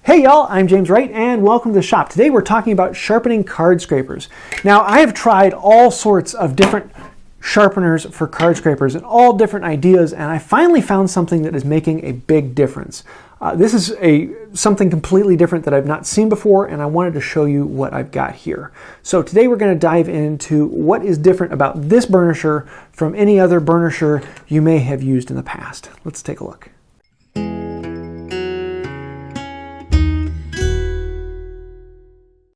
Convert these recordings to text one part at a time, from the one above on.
Hey y'all, I'm James Wright and welcome to the shop. Today we're talking about sharpening card scrapers. Now I have tried all sorts of different sharpeners for card scrapers and all different ideas, and I finally found something that is making a big difference. This is something completely different that I've not seen before, and I wanted to show you what I've got here. So today we're going to dive into what is different about this burnisher from any other burnisher you may have used in the past. Let's take a look.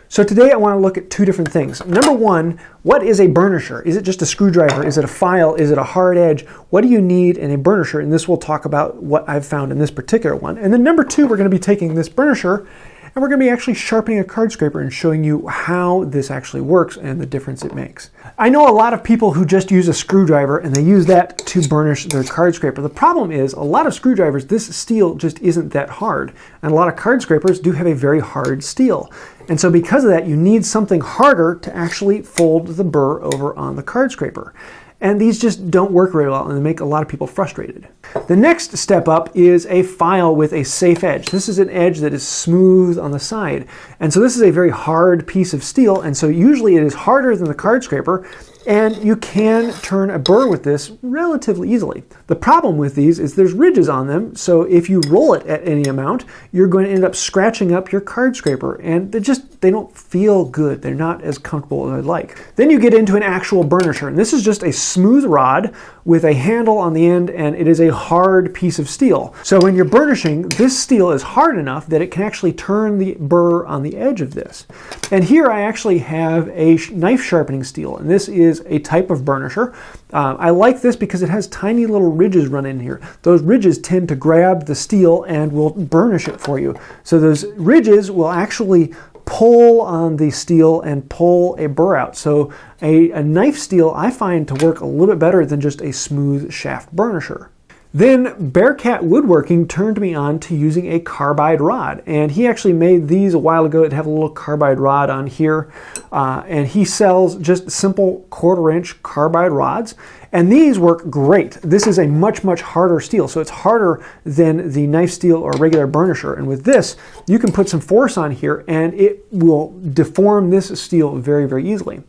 So today I want to look at two different things. Number one, what is a burnisher? Is it just a screwdriver? Is it a file? Is it a hard edge? What do you need in a burnisher? And this will talk about what I've found in this particular one. And then number two, we're going to be taking this burnisher and we're going to be actually sharpening a card scraper and showing you how this actually works and the difference it makes. I know a lot of people who just use a screwdriver and they use that to burnish their card scraper. The problem is a lot of screwdrivers, this steel just isn't that hard. And a lot of card scrapers do have a very hard steel. And so because of that, you need something harder to actually fold the burr over on the card scraper. And these just don't work very well and they make a lot of people frustrated. The next step up is a file with a safe edge. This is an edge that is smooth on the side. And so this is a very hard piece of steel, and so usually it is harder than the card scraper, and you can turn a burr with this relatively easily. The problem with these is there's ridges on them, so if you roll it at any amount, you're going to end up scratching up your card scraper, and they don't feel good. They're not as comfortable as I'd like. Then you get into an actual burnisher, and this is just a smooth rod with a handle on the end, and it is a hard piece of steel. So when you're burnishing, this steel is hard enough that it can actually turn the burr on the edge of this. And here I actually have a knife sharpening steel, and this is a type of burnisher. I like this because it has tiny little ridges run in here. Those ridges tend to grab the steel and will burnish it for you. So those ridges will actually pull on the steel and pull a burr out. So a knife steel I find to work a little bit better than just a smooth shaft burnisher. Then Bearcat Woodworking turned me on to using a carbide rod, and he actually made these a while ago that have a little carbide rod on here, and he sells just simple 1/4-inch carbide rods, and these work great. This is a much harder steel, so it's harder than the knife steel or regular burnisher, and with this you can put some force on here and it will deform this steel very easily.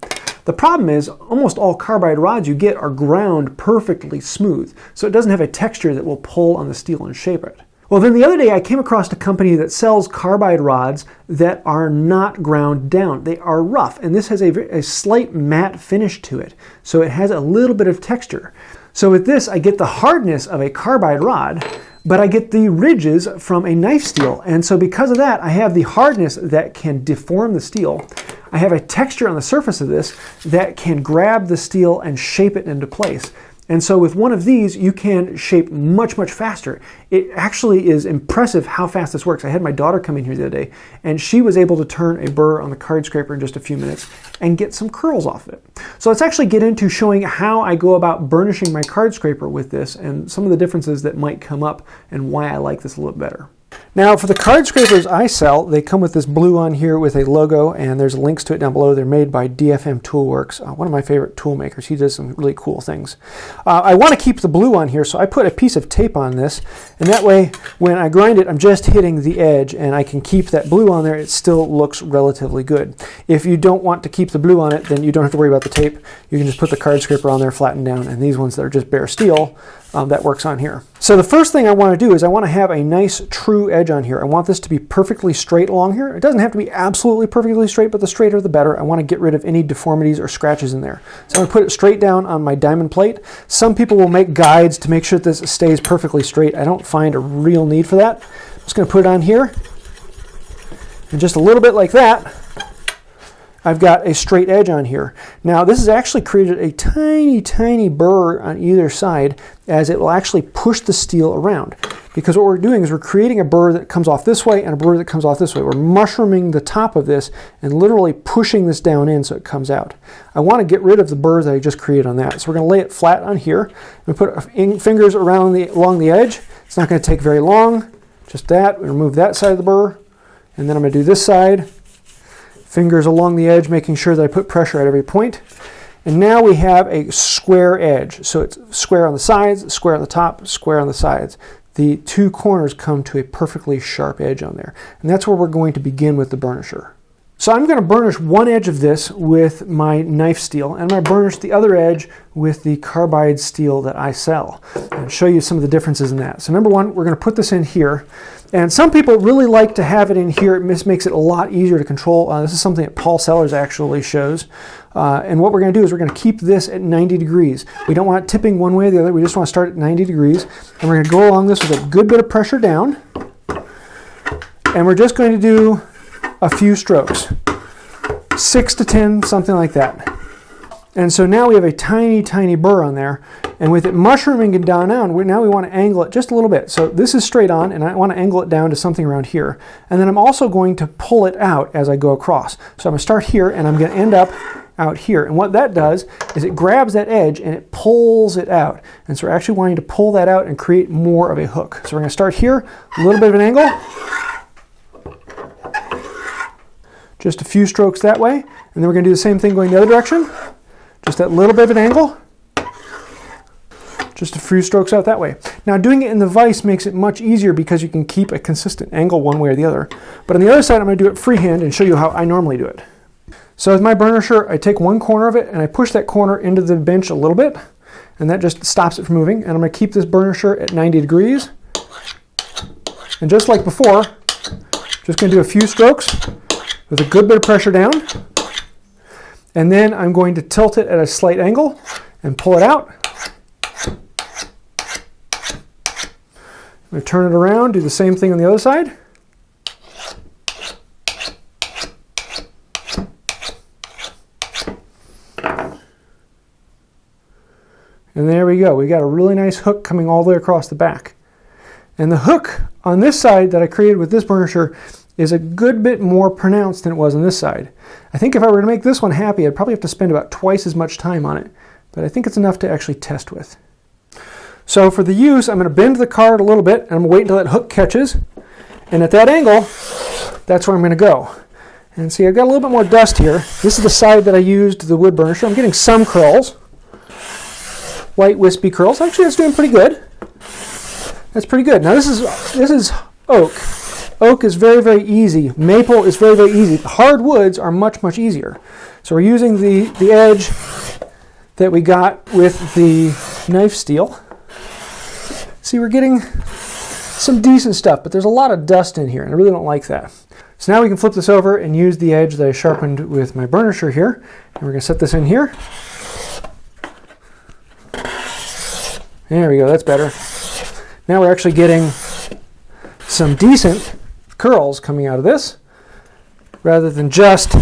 The problem is almost all carbide rods you get are ground perfectly smooth, so it doesn't have a texture that will pull on the steel and shape it. Well, then the other day I came across a company that sells carbide rods that are not ground down. They are rough, and this has a slight matte finish to it, so it has a little bit of texture. So with this I get the hardness of a carbide rod, but I get the ridges from a knife steel, and so because of that I have the hardness that can deform the steel. I have a texture on the surface of this that can grab the steel and shape it into place. And so with one of these, you can shape much faster. It actually is impressive how fast this works. I had my daughter come in here the other day, and she was able to turn a burr on the card scraper in just a few minutes and get some curls off of it. So let's actually get into showing how I go about burnishing my card scraper with this and some of the differences that might come up and why I like this a little better. Now for the card scrapers I sell, they come with this blue on here with a logo, and there's links to it down below. They're made by DFM Toolworks, one of my favorite tool makers. He does some really cool things. I want to keep the blue on here, so I put a piece of tape on this, and that way when I grind it I'm just hitting the edge and I can keep that blue on there. It still looks relatively good. If you don't want to keep the blue on it, then you don't have to worry about the tape. You can just put the card scraper on there flattened down, and these ones that are just bare steel, that works on here. So the first thing I want to do is I want to have a nice true edge on here. I want this to be perfectly straight along here. It doesn't have to be absolutely perfectly straight, but the straighter the better. I want to get rid of any deformities or scratches in there. So I'm going to put it straight down on my diamond plate. Some people will make guides to make sure that this stays perfectly straight. I don't find a real need for that. I'm just going to put it on here, and just a little bit like that, I've got a straight edge on here. Now this has actually created a tiny burr on either side, as it will actually push the steel around. Because what we're doing is we're creating a burr that comes off this way and a burr that comes off this way. We're mushrooming the top of this and literally pushing this down in so it comes out. I want to get rid of the burr that I just created on that. So we're going to lay it flat on here. We put fingers along the edge. It's not going to take very long. Just that. We remove that side of the burr, and then I'm going to do this side. Fingers along the edge, making sure that I put pressure at every point. And now we have a square edge. So it's square on the sides, square on the top, square on the sides. the two corners come to a perfectly sharp edge on there. And that's where we're going to begin with the burnisher. So I'm going to burnish one edge of this with my knife steel, and I'm going to burnish the other edge with the carbide steel that I sell, and show you some of the differences in that. So number one, we're going to put this in here, and some people really like to have it in here. It just makes it a lot easier to control. This is something that Paulsellers actually shows. And what we're going to do is we're going to keep this at 90 degrees. We don't want it tipping one way or the other. We just want to start at 90 degrees, and we're going to go along this with a good bit of pressure down, and we're just going to do a few strokes, 6 to 10, something like that. And so now we have a tiny, tiny burr on there, and with it mushrooming and down, now we want to angle it just a little bit. So this is straight on, and I want to angle it down to something around here. And then I'm also going to pull it out as I go across. So I'm going to start here, and I'm going to end up out here. And what that does is it grabs that edge and it pulls it out. And so we're actually wanting to pull that out and create more of a hook. So we're going to start here, a little bit of an angle. Just a few strokes that way, and then we're going to do the same thing going the other direction. Just that little bit of an angle. Just a few strokes out that way. Now doing it in the vise makes it much easier because you can keep a consistent angle one way or the other. But on the other side, I'm going to do it freehand and show you how I normally do it. So with my burnisher, I take one corner of it and I push that corner into the bench a little bit, and that just stops it from moving. And I'm going to keep this burnisher at 90 degrees. And just like before, just going to do a few strokes with a good bit of pressure down, and then I'm going to tilt it at a slight angle and pull it out. I'm going to turn it around, do the same thing on the other side. And there we go. We got a really nice hook coming all the way across the back. And the hook on this side that I created with this burnisher is a good bit more pronounced than it was on this side. I think if I were to make this one happy, I'd probably have to spend about twice as much time on it, but I think it's enough to actually test with. So for the use, I'm going to bend the card a little bit, and I'm going to wait until that hook catches, and at that angle, that's where I'm going to go. And see, I've got a little bit more dust here. This is the side that I used the wood burnisher. I'm getting some curls, white wispy curls. Actually, that's doing pretty good. That's pretty good. Now this is oak. Oak is very, very easy. Maple is very, very easy. Hardwoods are much, much easier. So we're using the edge that we got with the knife steel. See, we're getting some decent stuff, but there's a lot of dust in here, and I really don't like that. So now we can flip this over and use the edge that I sharpened with my burnisher here. And we're going to set this in here. There we go, that's better. Now we're actually getting some decent curls coming out of this, rather than just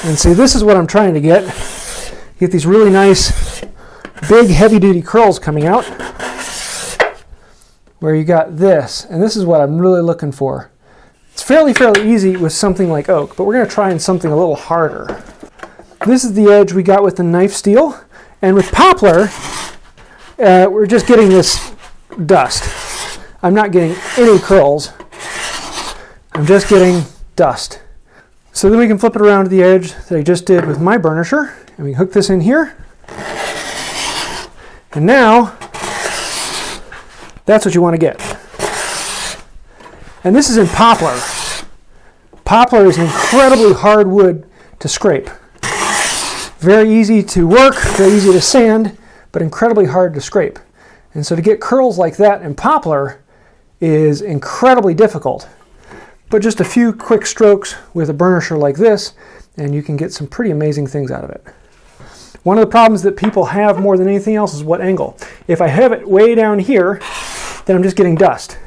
and see, this is what I'm trying to get these really nice big heavy-duty curls coming out, where you got this, and this is what I'm really looking for. It's fairly easy with something like oak, but we're going to try in something a little harder. This is the edge we got with the knife steel, and with Poplar we're just getting this dust. I'm not getting any curls. I'm just getting dust. So then we can flip it around to the edge that I just did with my burnisher, and we hook this in here. And now, that's what you want to get. And this is in Poplar. Poplar is an incredibly hard wood to scrape. Very easy to work, very easy to sand, but incredibly hard to scrape. And so to get curls like that in Poplar is incredibly difficult. But just a few quick strokes with a burnisher like this, and you can get some pretty amazing things out of it. One of the problems that people have more than anything else is what angle. If I have it way down here, then I'm just getting dust.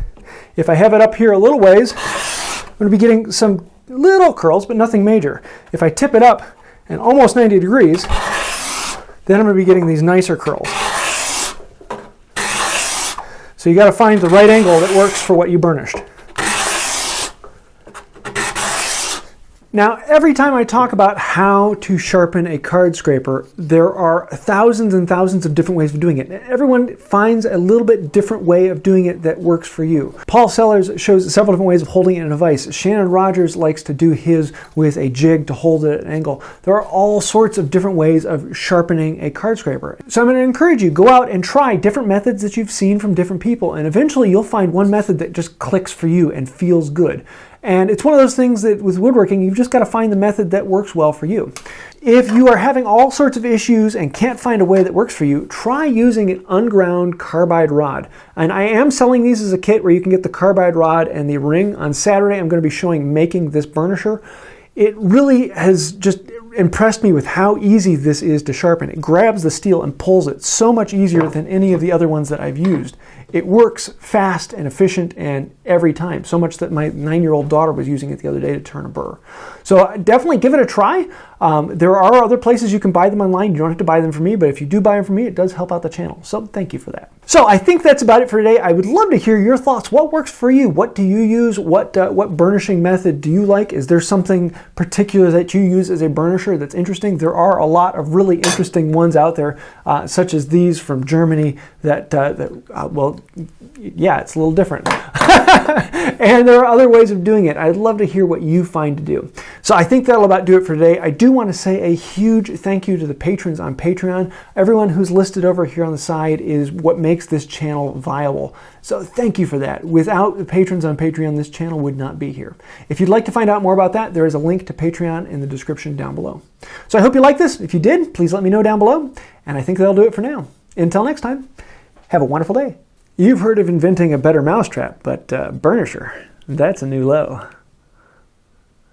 If I have it up here a little ways, I'm going to be getting some little curls, but nothing major. If I tip it up and almost 90 degrees, then I'm going to be getting these nicer curls. So you got to find the right angle that works for what you burnished. Now, every time I talk about how to sharpen a card scraper, there are thousands and thousands of different ways of doing it. Everyone finds a little bit different way of doing it that works for you. Paulsellers shows several different ways of holding it in a vise. Shannon Rogers likes to do his with a jig to hold it at an angle. There are all sorts of different ways of sharpening a card scraper. So I'm going to encourage you, go out and try different methods that you've seen from different people, and eventually you'll find one method that just clicks for you and feels good. And it's one of those things that with woodworking, you've just got to find the method that works well for you. If you are having all sorts of issues and can't find a way that works for you, try using an unground carbide rod. And I am selling these as a kit where you can get the carbide rod and the ring. On Saturday, I'm going to be showing making this burnisher. It really has just impressed me with how easy this is to sharpen. It grabs the steel and pulls it so much easier than any of the other ones that I've used. It works fast and efficient and every time, so much that my 9-year-old daughter was using it the other day to turn a burr. So definitely give it a try. There are other places you can buy them online. You don't have to buy them from me, but if you do buy them from me, it does help out the channel. So thank you for that. So I think that's about it for today. I would love to hear your thoughts. What works for you? What do you use? What burnishing method do you like? Is there something particular that you use as a burnisher that's interesting? There are a lot of really interesting ones out there, such as these from Germany well, yeah, it's a little different. And there are other ways of doing it. I'd love to hear what you find to do. So I think that'll about do it for today. I do want to say a huge thank you to the patrons on Patreon. Everyone who's listed over here on the side is what makes this channel viable. So thank you for that. Without the patrons on Patreon, this channel would not be here. If you'd like to find out more about that, there is a link to Patreon in the description down below. So I hope you like this. If you did, please let me know down below. And I think that'll do it for now. Until next time, have a wonderful day. You've heard of inventing a better mousetrap, but burnisher, that's a new low.